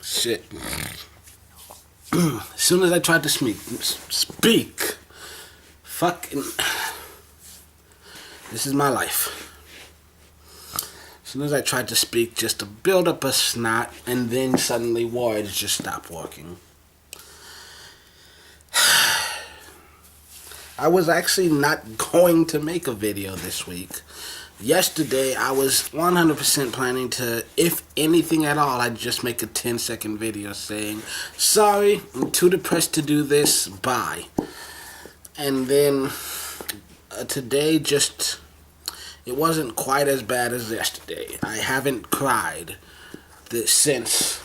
shit. As soon as I tried to speak, fucking, this is my life. As soon as I tried to speak, just to build up a snot, and then suddenly words just stopped working. I was actually not going to make a video this week. Yesterday, I was 100% planning to, if anything at all, I'd just make a 10-second video saying, sorry, I'm too depressed to do this, bye. And then, today just, it wasn't quite as bad as yesterday. I haven't cried since,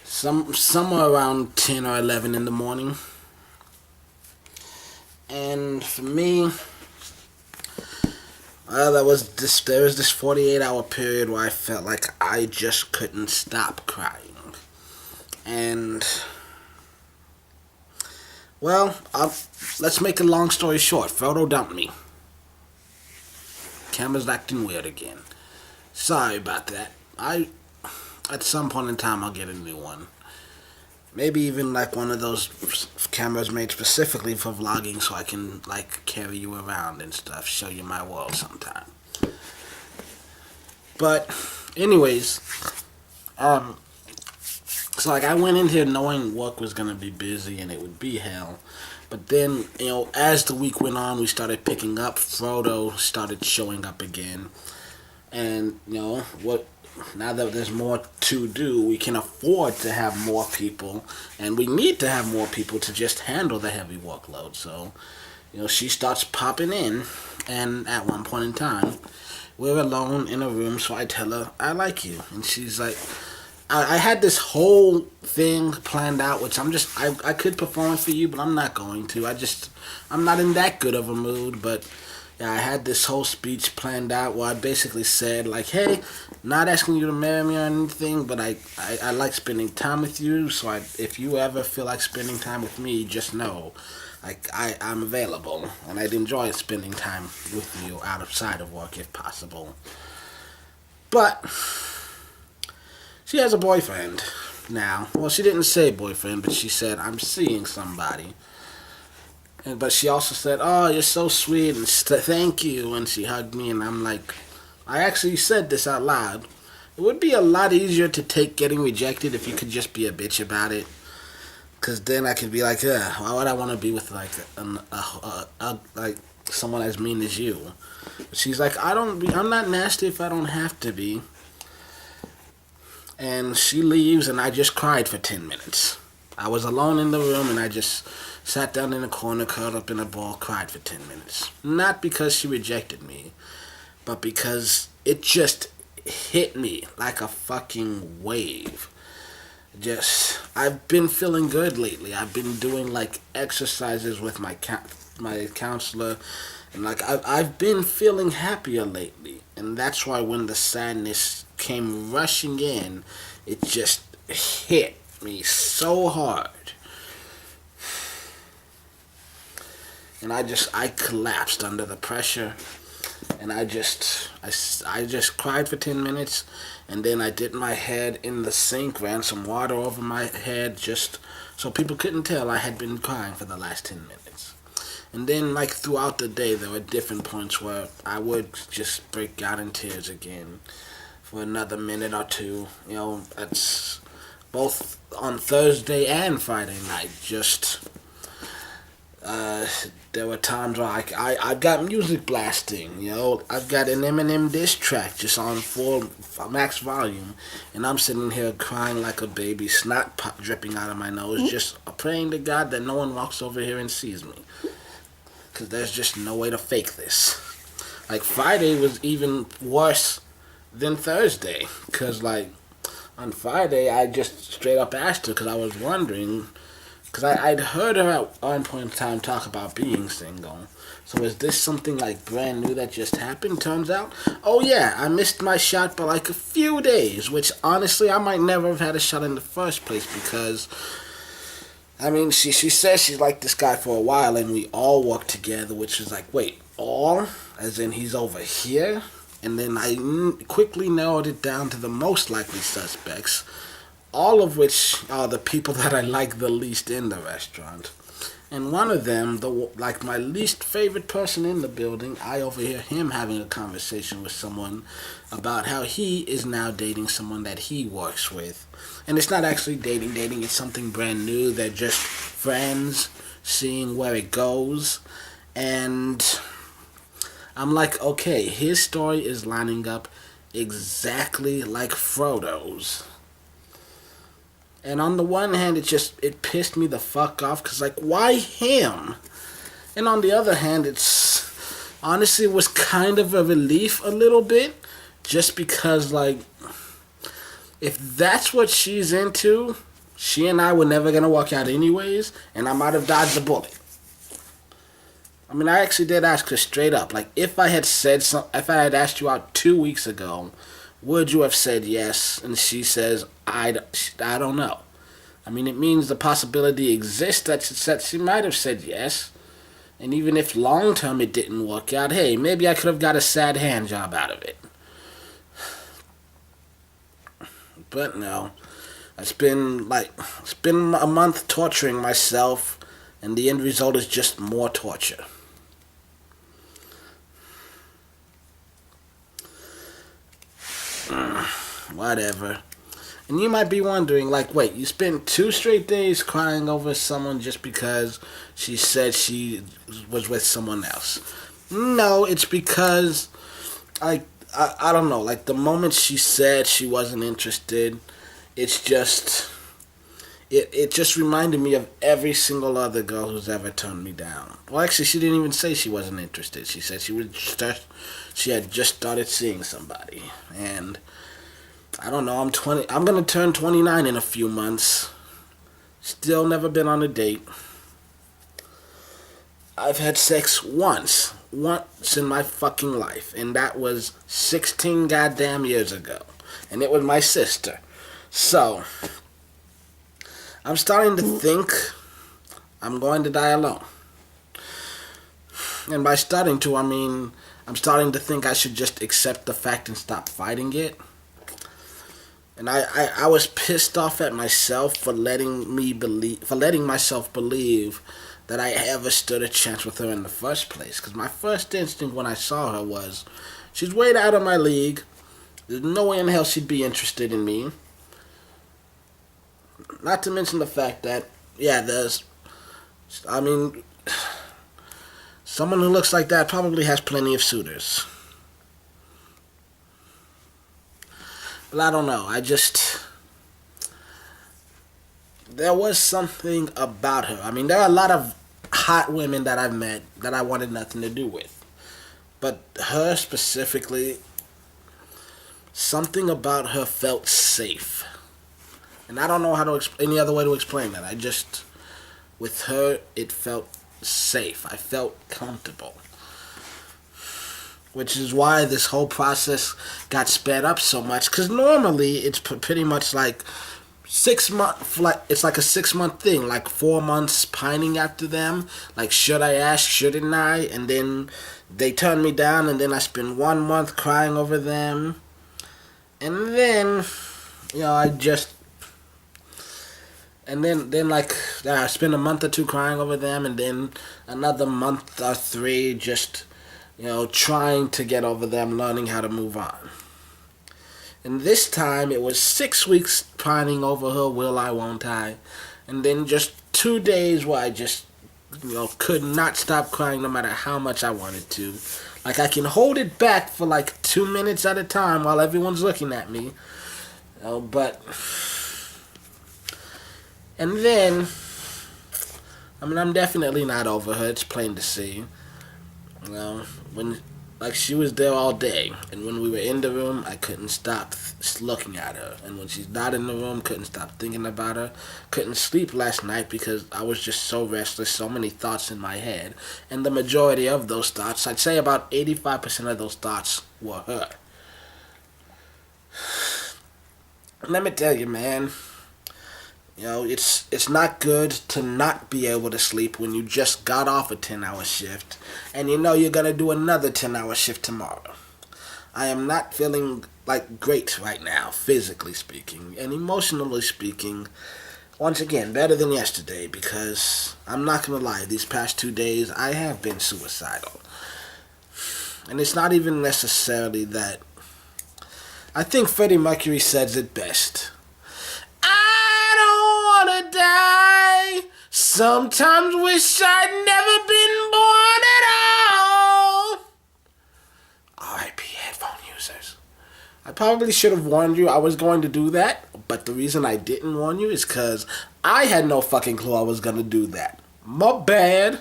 somewhere around 10 or 11 in the morning. And for me, there was this 48-hour period where I felt like I just couldn't stop crying. And, well, let's make a long story short. Frodo dumped me. Camera's acting weird again. Sorry about that. At some point in time, I'll get a new one. Maybe even like one of those cameras made specifically for vlogging, so I can like carry you around and stuff, show you my world sometime. But anyways, so like I went in here knowing work was gonna be busy and it would be hell. But then, as the week went on, we started picking up. Frodo started showing up again. And, now that there's more to do, we can afford to have more people. And we need to have more people to just handle the heavy workload. So, she starts popping in. And at one point in time, we're alone in a room. So I tell her, I like you. And she's like, I had this whole thing planned out, which I could perform for you, but I'm not going to. I'm not in that good of a mood, but yeah, I had this whole speech planned out where I basically said, like, hey, not asking you to marry me or anything, but I like spending time with you, so if you ever feel like spending time with me, just know, like, I'm available, and I'd enjoy spending time with you outside of work if possible. But she has a boyfriend now. Well, she didn't say boyfriend, but she said, I'm seeing somebody. But she also said, oh, you're so sweet, and thank you, and she hugged me, and I'm like, I actually said this out loud. It would be a lot easier to take getting rejected if you could just be a bitch about it. Because then I could be like, why would I want to be with, like, like someone as mean as you? But she's like, I'm not nasty if I don't have to be. And she leaves, and I just cried for 10 minutes. I was alone in the room, and I just sat down in a corner, curled up in a ball, cried for 10 minutes. Not because she rejected me, but because it just hit me like a fucking wave. I've been feeling good lately. I've been doing, like, exercises with my counselor, and, like, I've been feeling happier lately. And that's why when the sadness came rushing in, it just hit me so hard. And I collapsed under the pressure. And I just cried for 10 minutes. And then I dipped my head in the sink, ran some water over my head, just so people couldn't tell I had been crying for the last 10 minutes. And then, like, throughout the day, there were different points where I would just break out in tears again for another minute or two. That's both on Thursday and Friday night. There were times where I've got music blasting, I've got an Eminem diss track just on full max volume, and I'm sitting here crying like a baby, snot dripping out of my nose, just praying to God that no one walks over here and sees me, because there's just no way to fake this. Like, Friday was even worse than Thursday, because, like, on Friday, I just straight up asked her, because I was wondering, because I'd heard her at one point in time talk about being single. So is this something, like, brand new that just happened? Turns out, oh yeah, I missed my shot by, like, a few days, which, honestly, I might never have had a shot in the first place, because, I mean, she says she's liked this guy for a while, and we all work together, which is like, wait, all? As in he's over here? And then I quickly narrowed it down to the most likely suspects, all of which are the people that I like the least in the restaurant. And one of them, my least favorite person in the building, I overhear him having a conversation with someone about how he is now dating someone that he works with. And it's not actually dating, it's something brand new. They're just friends, seeing where it goes. And I'm like, okay, his story is lining up exactly like Frodo's. And on the one hand, it pissed me the fuck off, because, like, why him? And on the other hand, honestly, it was kind of a relief a little bit, just because, like, if that's what she's into, she and I were never going to work out anyways, and I might have dodged a bullet. I mean, I actually did ask her straight up, like, if I had asked you out 2 weeks ago, would you have said yes? And she says, I don't know. I mean, it means the possibility exists that she might have said yes. And even if long term it didn't work out, hey, maybe I could have got a sad hand job out of it. But no. It's been a month torturing myself, and the end result is just more torture. Whatever. And you might be wondering, like, wait, you spent 2 straight days crying over someone just because she said she was with someone else. No, it's because, I don't know, like, the moment she said she wasn't interested, it just reminded me of every single other girl who's ever turned me down. Well, actually, she didn't even say she wasn't interested. She said she had just started seeing somebody. And I don't know, I'm going to turn 29 in a few months. Still never been on a date. I've had sex once in my fucking life, and that was 16 goddamn years ago. And it was my sister. So, I'm starting to think I'm going to die alone. And by starting to, I mean, I'm starting to think I should just accept the fact and stop fighting it. And I was pissed off at myself for letting myself believe that I ever stood a chance with her in the first place. Because my first instinct when I saw her was, she's way out of my league. There's no way in hell she'd be interested in me. Not to mention the fact that, someone who looks like that probably has plenty of suitors. But I don't know, there was something about her. I mean, there are a lot of hot women that I've met that I wanted nothing to do with. But her specifically, something about her felt safe. And I don't know any other way to explain that. With her, it felt safe. I felt comfortable. Which is why this whole process got sped up so much. Because normally, it's pretty much like 6 months, it's like a 6-month thing. Like 4 months pining after them. Like, should I ask, shouldn't I? And then they turn me down, and then I spend 1 month crying over them. And then, I spend a month or 2 crying over them, and then another month or 3 just, trying to get over them, learning how to move on. And this time, it was 6 weeks pining over her, will I, won't I? And then just 2 days where I just, could not stop crying no matter how much I wanted to. Like, I can hold it back for like 2 minutes at a time while everyone's looking at me. But... And then, I'm definitely not over her. It's plain to see. She was there all day, and when we were in the room, I couldn't stop looking at her. And when she's not in the room, couldn't stop thinking about her. Couldn't sleep last night because I was just so restless, so many thoughts in my head. And the majority of those thoughts, I'd say about 85% of those thoughts were her. Let me tell you, man. It's not good to not be able to sleep when you just got off a 10-hour shift and you're going to do another 10-hour shift tomorrow. I am not feeling like great right now, physically speaking, and emotionally speaking. Once again, better than yesterday, because I'm not gonna lie, these past 2 days I have been suicidal. And it's not even necessarily that. I think Freddie Mercury says it best. I don't wanna die. Sometimes wish I'd never been born at all. R.I.P. headphone users. I probably should have warned you I was going to do that, but the reason I didn't warn you is because I had no fucking clue I was going to do that. My bad.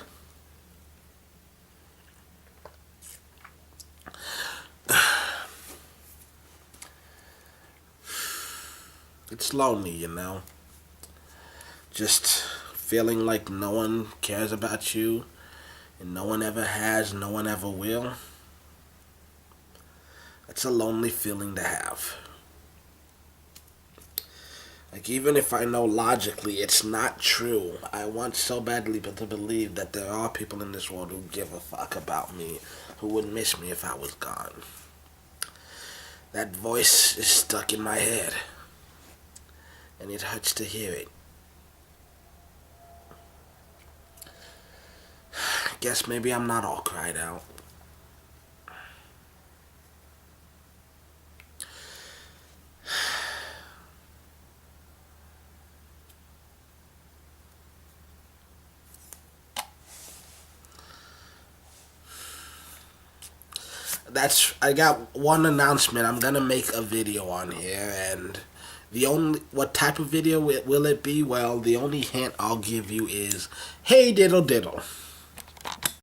It's lonely, you know. Just feeling like no one cares about you, and no one ever has, no one ever will. It's a lonely feeling to have. Like, even if I know logically it's not true, I want so badly to believe that there are people in this world who give a fuck about me, who would miss me if I was gone. That voice is stuck in my head, and it hurts to hear it. Guess maybe I'm not all cried out. I got one announcement. I'm gonna make a video on here, and what type of video will it be? Well, the only hint I'll give you is, hey diddle diddle.